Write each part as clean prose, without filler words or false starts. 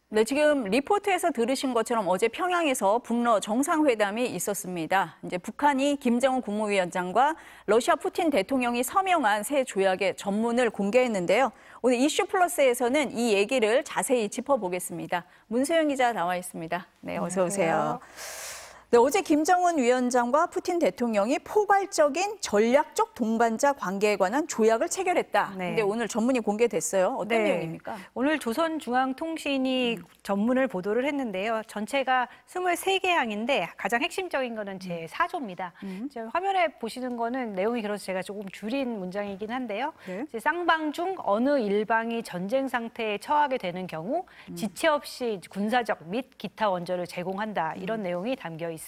네, 지금 리포트에서 들으신 것처럼 어제 평양에서 북러 정상회담이 있었습니다. 이제 북한이 김정은 국무위원장과 러시아 푸틴 대통령이 서명한 새 조약의 전문을 공개했는데요. 오늘 이슈 플러스에서는 이 얘기를 자세히 짚어보겠습니다. 문소영 기자 나와 있습니다. 네, 어서 오세요. 네, 어제 김정은 위원장과 푸틴 대통령이 포괄적인 전략적 동반자 관계에 관한 조약을 체결했다. 네. 근데 오늘 전문이 공개됐어요. 어떤 네. 내용입니까? 오늘 조선중앙통신이 전문을 보도를 했는데요. 전체가 23개 항인데 가장 핵심적인 거는 제4조입니다. 화면에 보시는 거는 내용이 길어서 제가 조금 줄인 문장이긴 한데요. 네. 이제 쌍방 중 어느 일방이 전쟁 상태에 처하게 되는 경우 지체 없이 군사적 및 기타 원조를 제공한다. 이런 내용이 담겨 있습니다.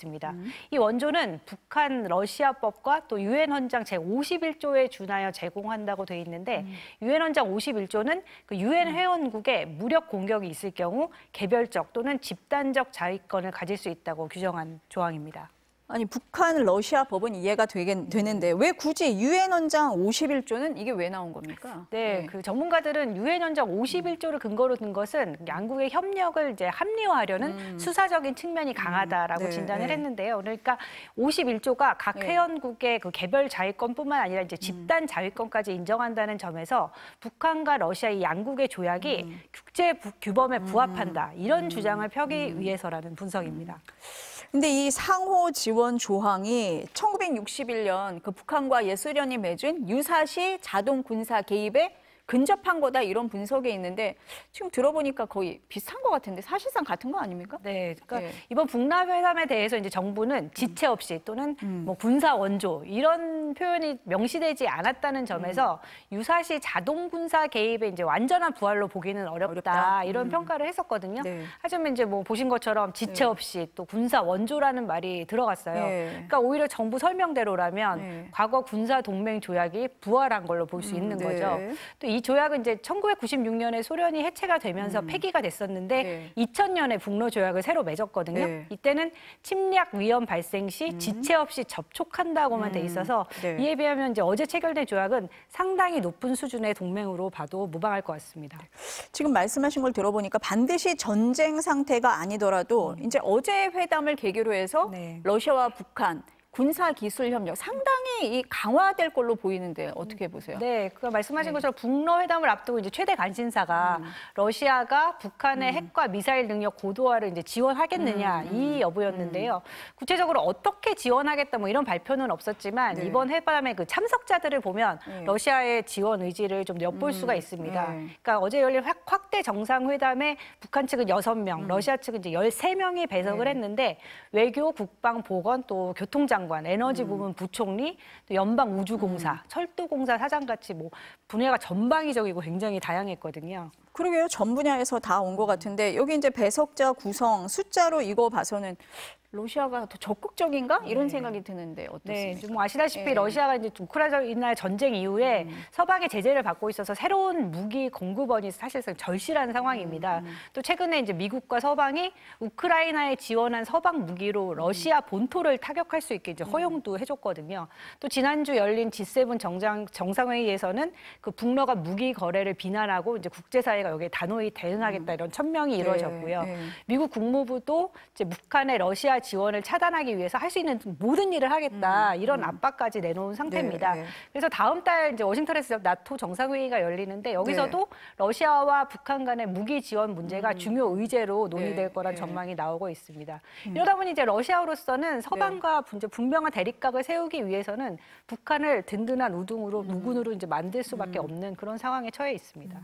이 원조는 북한 러시아법과 또 유엔 헌장 제51조에 준하여 제공한다고 돼 있는데 유엔 헌장 51조는 그 유엔 회원국에 무력 공격이 있을 경우 개별적 또는 집단적 자위권을 가질 수 있다고 규정한 조항입니다. 아니, 북한 러시아 법은 이해가 되는데 왜 굳이 유엔 헌장 51조는 이게 왜 나온 겁니까? 네, 그 전문가들은 유엔 헌장 51조를 근거로 든 것은 양국의 협력을 이제 합리화하려는 수사적인 측면이 강하다라고 네, 진단을 네. 했는데요. 그러니까 51조가 각 네. 회원국의 그 개별 자위권뿐만 아니라 이제 집단 자위권까지 인정한다는 점에서 북한과 러시아 이 양국의 조약이 국제 규범에 부합한다. 이런 주장을 펴기 위해서라는 분석입니다. 근데 이 상호 지원 조항이 1961년 그 북한과 예소련이 맺은 유사시 자동 군사 개입에 근접한 거다 이런 분석이 있는데 지금 들어보니까 거의 비슷한 것 같은데 사실상 같은 거 아닙니까? 네, 그러니까 네. 이번 북남회담에 대해서 이제 정부는 지체 없이 또는 뭐 군사 원조 이런 표현이 명시되지 않았다는 점에서 유사시 자동 군사 개입의 이제 완전한 부활로 보기는 어렵다. 이런 평가를 했었거든요. 네. 하지만 이제 뭐 보신 것처럼 지체 없이 또 군사 원조라는 말이 들어갔어요. 네. 그러니까 오히려 정부 설명대로라면 네. 과거 군사 동맹 조약이 부활한 걸로 볼 수 있는 네. 거죠. 또 이 조약은 이제 1996년에 소련이 해체가 되면서 폐기가 됐었는데 네. 2000년에 북러 조약을 새로 맺었거든요. 네. 이때는 침략 위험 발생 시 지체 없이 접촉한다고만 돼 있어서 네. 이에 비하면 이제 어제 체결된 조약은 상당히 높은 수준의 동맹으로 봐도 무방할 것 같습니다. 지금 말씀하신 걸 들어보니까 반드시 전쟁 상태가 아니더라도 이제 어제 회담을 계기로 해서 네. 러시아와 북한 군사 기술 협력 상당히 강화될 걸로 보이는데 어떻게 보세요? 네, 그 말씀하신 것처럼 북러 회담을 앞두고 이제 최대 관심사가 러시아가 북한의 핵과 미사일 능력 고도화를 이제 지원하겠느냐 이 여부였는데요. 구체적으로 어떻게 지원하겠다 뭐 이런 발표는 없었지만 네. 이번 회담의 그 참석자들을 보면 네. 러시아의 지원 의지를 좀 엿볼 수가 있습니다. 네. 그러니까 어제 열린 확대 정상회담에 북한 측은 6명, 러시아 측은 이제 13명이 배석을 했는데 외교, 국방, 보건 또 교통장관, 에너지 부문 부총리, 또 연방우주공사, 철도공사 사장같이 뭐 분야가 전방위적이고 굉장히 다양했거든요. 그러게요. 전 분야에서 다 온 것 같은데 여기 이제 배석자 구성 숫자로 이거 봐서는 러시아가 더 적극적인가 이런 생각이 드는데 어떻습니까? 네, 뭐 아시다시피 네. 러시아가 이제 우크라이나 전쟁 이후에 서방의 제재를 받고 있어서 새로운 무기 공급원이 사실상 절실한 상황입니다. 또 최근에 이제 미국과 서방이 우크라이나에 지원한 서방 무기로 러시아 본토를 타격할 수 있게 이제 허용도 해줬거든요. 또 지난주 열린 G7 정상회의에서는 그 북러가 무기 거래를 비난하고 이제 국제사회가 여기에 단호히 대응하겠다 이런 천명이 이루어졌고요. 네. 미국 국무부도 이제 북한의 러시아 지원을 차단하기 위해서 할 수 있는 모든 일을 하겠다 이런 압박까지 내놓은 상태입니다. 네. 그래서 다음 달 이제 워싱턴에서 나토 정상회의가 열리는데 여기서도 러시아와 북한 간의 무기 지원 문제가 중요 의제로 논의될 네. 거란 네. 전망이 나오고 있습니다. 이러다 보니 이제 러시아로서는 서방과 분명한 대립각을 세우기 위해서는 북한을 든든한 우군으로 이제 만들 수밖에 없는 그런 상황에 처해 있습니다.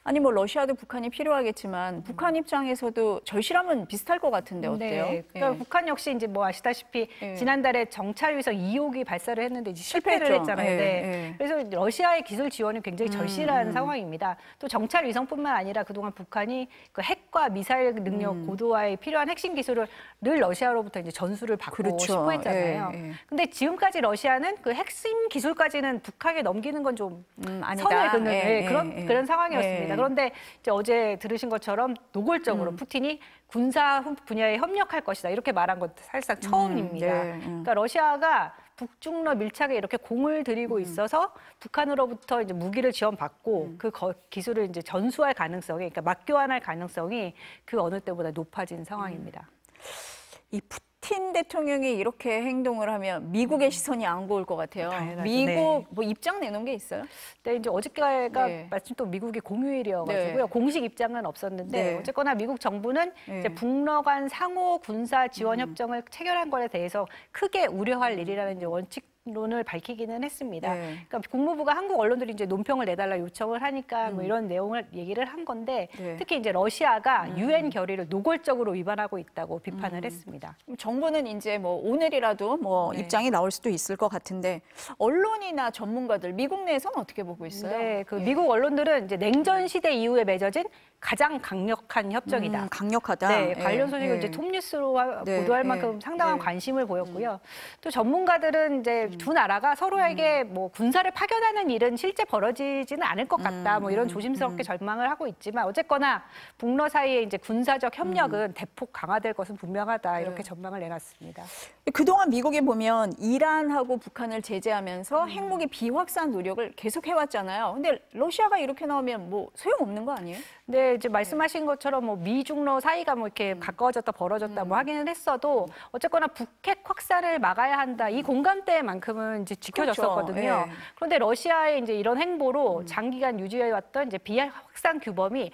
아니 뭐 러시아도 북한이 필요하겠지만 북한 입장에서도 절실함은 비슷할 것 같은데 어때요? 네, 그러니까 예. 북한 역시 이제 뭐 아시다시피 예. 지난달에 정찰 위성 2호기 발사를 했는데 이제 실패를 실패했죠. 했잖아요. 예, 네. 예. 그래서 러시아의 기술 지원이 굉장히 절실한 상황입니다. 또 정찰 위성뿐만 아니라 그동안 북한이 그 핵과 미사일 능력 고도화에 필요한 핵심 기술을 늘 러시아로부터 이제 전수를 받고 그렇죠. 싶어 했잖아요. 예, 예. 근데 지금까지 러시아는 그 핵심 기술까지는 북한에 넘기는 건 좀 아니다. 선을 긋는 예, 그런 상황이었습니다. 예. 그런데 이제 어제 들으신 것처럼 노골적으로 푸틴이 군사 분야에 협력할 것이다 이렇게 말한 것 사실상 처음입니다. 네, 그러니까 러시아가 북중러 밀착에 이렇게 공을 들이고 있어서 북한으로부터 이제 무기를 지원받고 그 기술을 이제 전수할 가능성이, 그러니까 맞교환할 가능성이 그 어느 때보다 높아진 상황입니다. 이 푸틴 대통령이 이렇게 행동을 하면 미국의 시선이 안 고울 것 같아요. 당연하죠. 미국 네. 뭐 입장 내놓은 게 있어요? 네, 이제 어저께가 네. 마침 또 미국이 공휴일이어가지고요. 네. 공식 입장은 없었는데 네. 어쨌거나 미국 정부는 네. 이제 북러 간 상호 군사 지원 협정을 체결한 것에 대해서 크게 우려할 일이라는 이제 원칙론을 밝히기는 했습니다. 네. 그러니까 국무부가 한국 언론들이 이제 논평을 내달라 요청을 하니까 뭐 이런 내용을 얘기를 한 건데 네. 특히 이제 러시아가 유엔 결의를 노골적으로 위반하고 있다고 비판을 했습니다. 정부는 이제 뭐 오늘이라도 뭐 네. 입장이 나올 수도 있을 것 같은데 언론이나 전문가들 미국 내에서는 어떻게 보고 있어요? 네, 그 예. 미국 언론들은 이제 냉전 시대 이후에 맺어진 가장 강력한 협정이다. 강력하다. 네, 예, 관련 소식을 예. 이제 톱뉴스로 네, 보도할 네, 만큼 상당한 네. 관심을 보였고요. 또 전문가들은 이제 두 나라가 서로에게 뭐 군사를 파견하는 일은 실제 벌어지지는 않을 것 같다. 뭐 이런 조심스럽게 전망을 하고 있지만 어쨌거나 북러 사이의 이제 군사적 협력은 대폭 강화될 것은 분명하다. 이렇게 전망을 내놨습니다. 그동안 미국이 보면 이란하고 북한을 제재하면서 핵무기 비확산 노력을 계속 해왔잖아요. 근데 러시아가 이렇게 나오면 뭐 소용없는 거 아니에요? 네, 이제 말씀하신 것처럼 뭐 미중러 사이가 뭐 이렇게 가까워졌다 벌어졌다 뭐 하기는 했어도 어쨌거나 북핵 확산을 막아야 한다. 이 공감대만큼은 이제 지켜졌었거든요. 그렇죠. 예. 그런데 러시아의 이제 이런 행보로 장기간 유지해왔던 이제 비확산 규범이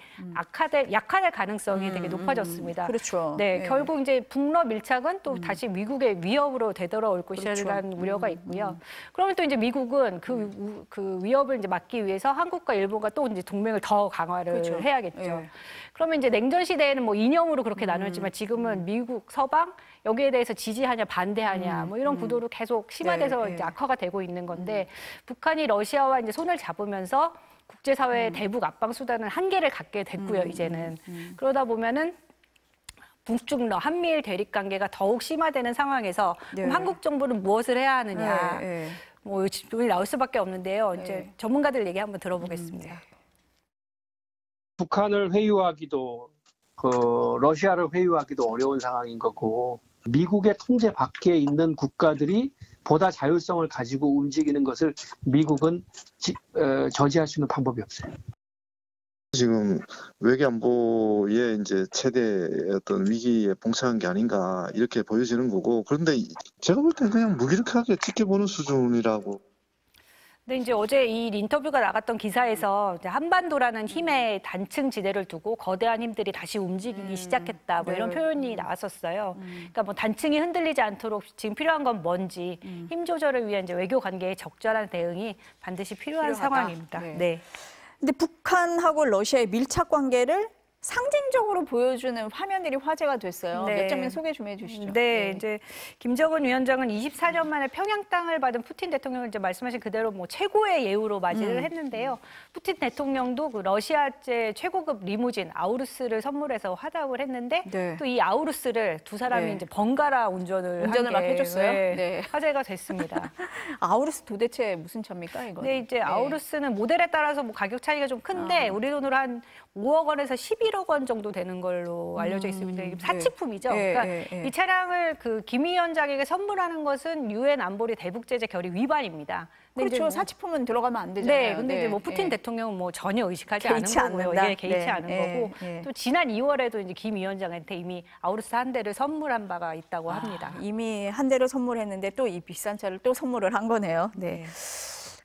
약화될 가능성이 되게 높아졌습니다. 그렇죠. 네, 예. 결국 이제 북러 밀착은 또 다시 미국의 위협으로 되돌아올 것이라는 우려가 있고요. 그러면 또 이제 미국은 그 위협을 이제 막기 위해서 한국과 일본과 또 이제 동맹을 더 강화를 그렇죠. 해야겠죠. 예. 그러면 이제 냉전 시대에는 뭐 이념으로 그렇게 나누었지만 지금은 미국, 서방 여기에 대해서 지지하냐 반대하냐 뭐 이런 구도로 계속 심화돼서 네, 이제 네. 악화가 되고 있는 건데 북한이 러시아와 이제 손을 잡으면서 국제사회의 대북 압박 수단은 한계를 갖게 됐고요. 이제는 그러다 보면은 북중러 한미일 대립 관계가 더욱 심화되는 상황에서 네. 그럼 한국 정부는 무엇을 해야 하느냐? 예, 예. 뭐 질문이 나올 수밖에 없는데요. 네. 이제 전문가들 얘기 한번 들어보겠습니다. 북한을 회유하기도 러시아를 회유하기도 어려운 상황인 거고 미국의 통제 밖에 있는 국가들이 보다 자율성을 가지고 움직이는 것을 미국은 저지할 수 있는 방법이 없어요. 지금 외교 안보의 이제 최대 어떤 위기에 봉착한 게 아닌가 이렇게 보여지는 거고 그런데 제가 볼 땐 그냥 무기력하게 지켜보는 수준이라고. 근데 이제 어제 이 인터뷰가 나갔던 기사에서 이제 한반도라는 힘의 단층 지대를 두고 거대한 힘들이 다시 움직이기 시작했다. 뭐 이런 네. 표현이 나왔었어요. 그러니까 뭐 단층이 흔들리지 않도록 지금 필요한 건 뭔지 힘 조절을 위한 이제 외교 관계의 적절한 대응이 반드시 필요한 필요하다. 상황입니다. 네. 네. 근데 북한하고 러시아의 밀착 관계를 상징적으로 보여주는 화면들이 화제가 됐어요. 네. 몇 장면 소개 좀 해주시죠. 네, 이제 김정은 위원장은 24년 만에 평양 땅을 받은 푸틴 대통령을 이제 말씀하신 그대로 뭐 최고의 예우로 맞이를 했는데요. 푸틴 대통령도 그 러시아제 최고급 리무진 아우루스를 선물해서 화답을 했는데 네. 또 이 아우루스를 두 사람이 네. 이제 번갈아 운전을 한 막 게, 해줬어요? 네, 네. 화제가 됐습니다. 아우루스 도대체 무슨 차입니까, 이거? 근데 이제 아우루스는 모델에 따라서 뭐 가격 차이가 좀 큰데 우리 돈으로 한 5억 원에서 11억 원 정도 되는 걸로 알려져 있습니다. 이게 사치품이죠. 네, 그러니까 네, 네. 이 차량을 그 김 위원장에게 선물하는 것은 유엔 안보리 대북제재 결의 위반입니다. 근데 이제 그렇죠. 뭐- 사치품은 들어가면 안 되잖아요. 네, 근데 이제 뭐 푸틴 네. 대통령은 뭐 전혀 의식하지 개의치 않은 거고요. 않는다? 예, 개의치 네, 않은 네, 거고 네. 또 지난 2월에도 이제 김 위원장한테 이미 아우루스 한 대를 선물한 바가 있다고 합니다. 이미 한 대를 선물했는데 또 이 비싼 차를 또 선물을 한 거네요. 네.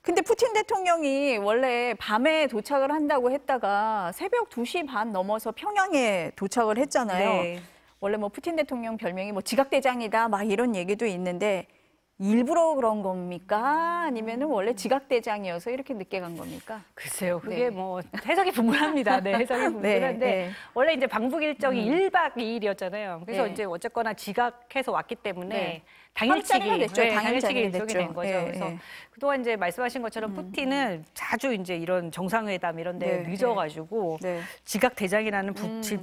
근데 푸틴 대통령이 원래 밤에 도착을 한다고 했다가 새벽 2시 반 넘어서 평양에 도착을 했잖아요. 네. 원래 뭐 푸틴 대통령 별명이 뭐 지각대장이다 막 이런 얘기도 있는데 일부러 그런 겁니까? 아니면은 원래 지각대장이어서 이렇게 늦게 간 겁니까? 글쎄요, 그게 네. 뭐 해석이 분분합니다. 네, 해석이 분분한데 네. 원래 이제 방북 일정이 1박 2일이었잖아요. 그래서 네. 이제 어쨌거나 지각해서 왔기 때문에 네. 당일치기 하루짜리가 됐죠. 당일치기 당일치기 일정이 됐죠. 된 거죠. 예, 그래서 예. 그동안 이제 말씀하신 것처럼 푸틴은 자주 이제 이런 정상회담 이런 데 네, 늦어가지고 네. 지각 대장이라는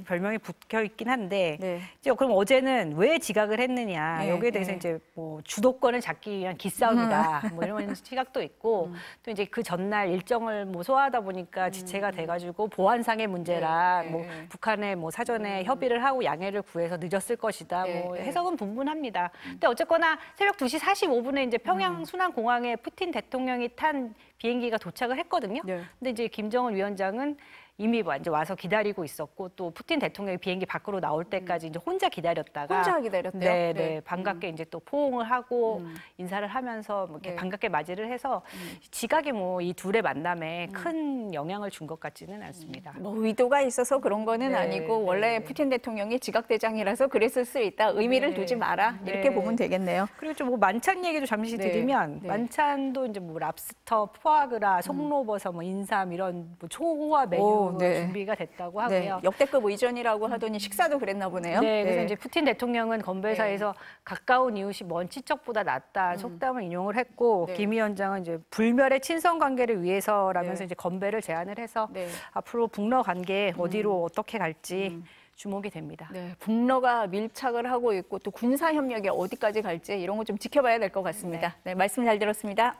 별명이 붙여 있긴 한데 네. 이제 그럼 어제는 왜 지각을 했느냐 네, 여기에 대해서 네. 이제 뭐 주도권을 잡기 위한 기싸움이다 뭐 이런 시각도 있고 또 이제 그 전날 일정을 뭐 소화하다 보니까 지체가 돼가지고 보안상의 문제라 네, 뭐 네. 북한에 뭐 사전에 협의를 하고 양해를 구해서 늦었을 것이다 네, 뭐 네. 해석은 분분합니다. 근데 어쨌거나 그러나 새벽 2시 45분에 이제 평양 순환공항에 푸틴 대통령이 탄 비행기가 도착을 했거든요. 네. 근데 이제 김정은 위원장은 이미 이제 와서 기다리고 있었고 또 푸틴 대통령이 비행기 밖으로 나올 때까지 이제 혼자 기다렸다가 혼자 기다렸대요? 네, 네. 네. 반갑게 이제 또 포옹을 하고 인사를 하면서 뭐 이렇게 네. 반갑게 맞이를 해서 지각이 뭐 이 둘의 만남에 큰 영향을 준 것 같지는 않습니다. 뭐 의도가 있어서 그런 거는 네, 아니고 네. 원래 푸틴 대통령이 지각대장이라서 그랬을 수 있다. 의미를 네. 두지 마라. 이렇게 네. 보면 되겠네요. 그리고 좀 뭐 만찬 얘기도 잠시 네. 드리면 네. 만찬도 이제 뭐 랍스터, 포아그라, 송로버섯, 뭐 인삼 이런 뭐 초호화 메뉴가 네. 준비가 됐다고 네. 하고요. 역대급 의전이라고 하더니 식사도 그랬나 보네요. 네, 그래서 이제 푸틴 대통령은 건배사에서 가까운 이웃이 먼 친척보다 낫다 속담을 인용을 했고 네. 김 위원장은 이제 불멸의 친선 관계를 위해서라면서 네. 이제 건배를 제안을 해서 네. 앞으로 북러 관계 어디로 어떻게 갈지 주목이 됩니다. 네, 북러가 밀착을 하고 있고 또 군사 협력이 어디까지 갈지 이런 거 좀 지켜봐야 될 것 같습니다. 네, 말씀 잘 들었습니다.